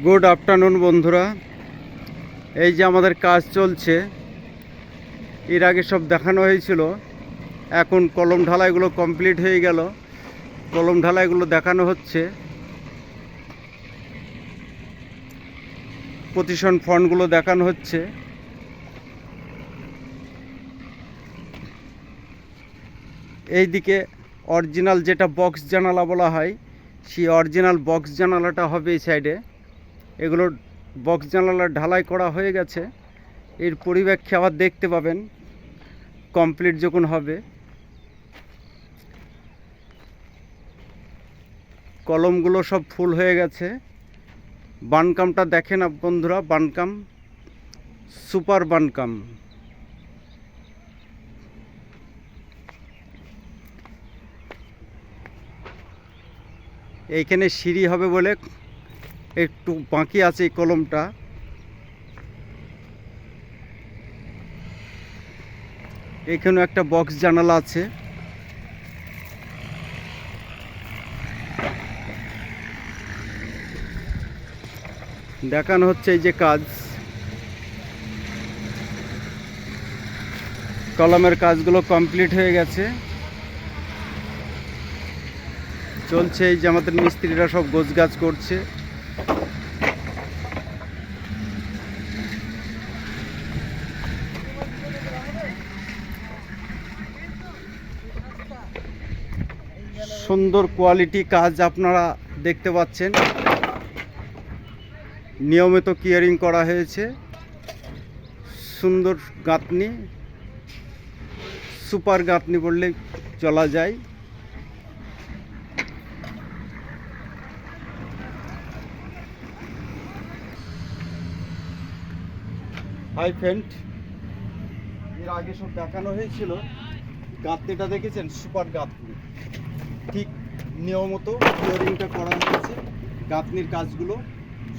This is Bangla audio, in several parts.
গুড আফটারনুন বন্ধুরা, এই যে আমাদের কাজ চলছে। এর আগে সব দেখানো হয়েছিল, এখন কলম ঢালাইগুলো কমপ্লিট হয়ে গেল। কলম ঢালাইগুলো দেখানো হচ্ছে, পজিশন ফন্টগুলো দেখানো হচ্ছে। এইদিকে অরিজিনাল যেটা বক্স জানালা বলা হয়, সেই অরিজিনাল বক্স জানালাটা হবে এই সাইডে। এগুলো বক্স জানালা ঢালাই করা হয়ে গেছে। এর পরিপ্রেক্ষে আবার দেখতে পাবেন কমপ্লিট যখন হবে। কলমগুলো সব ফুল হয়ে গেছে। বানকামটা দেখেন বন্ধুরা, বানকাম সুপার বানকাম। এইখানে সিঁড়ি হবে বলে একটু বাকি আছে এই কলমটা। এখানেও একটা বক্স জানালা আছে। দেখানো হচ্ছে এই যে কাজ, কলমের কাজগুলো কমপ্লিট হয়ে গেছে। চলছে এই যে আমাদের মিস্ত্রিরা সব গোছগাছ করছে। সুন্দর কোয়ালিটি কাজ আপনারা দেখতে পাচ্ছেন। নিয়মিত কেয়ারিং করা হয়েছে। সুন্দর গাঁথনি, সুপার গাঁথনি বললে চলা যায়। হাই ফ্রেন্ড, এর আগে সব দেখানো হয়েছিল। গাঁথনিটা দেখেছেন, সুপার গাঁথনি। ঠিক নিয়মিত কেয়ারিংটা করা হয়েছে। গাঁথনির কাজগুলো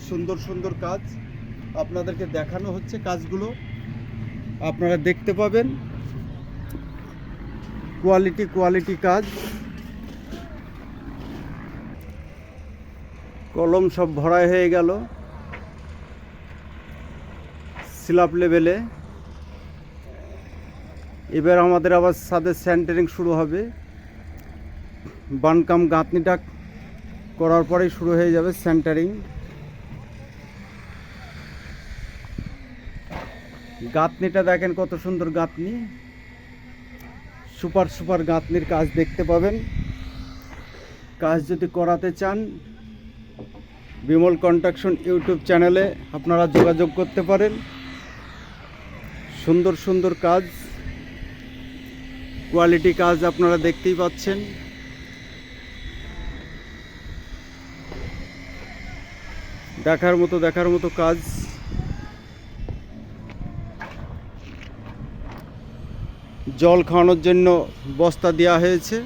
সুন্দর সুন্দর কাজ আপনাদেরকে দেখানো হচ্ছে। কাজগুলো আপনারা দেখতে পাবেন। কোয়ালিটি কাজ। কলম সব ভরাই হয়ে গেল স্ল্যাব লেভেলে। এবার আমাদের আবার ছাদের সেন্টারিং শুরু হবে। বানকাম গাঁথনিটা করার পরেই শুরু হয়ে যাবে সেন্টারিং। গাঁথনিটা দেখেন কত সুন্দর গাঁথনি। সুপার গাঁথনির কাজ দেখতে পাবেন। কাজ যদি করাতে চান, বিমল কনস্ট্রাকশন ইউটিউব চ্যানেলে আপনারা যোগাযোগ করতে পারেন। সুন্দর কাজ, কোয়ালিটি কাজ আপনারা দেখতেই পাচ্ছেন। দেখার মতো কাজ। জল খাওয়ানোর জন্য বস্তা দেওয়া হয়েছে।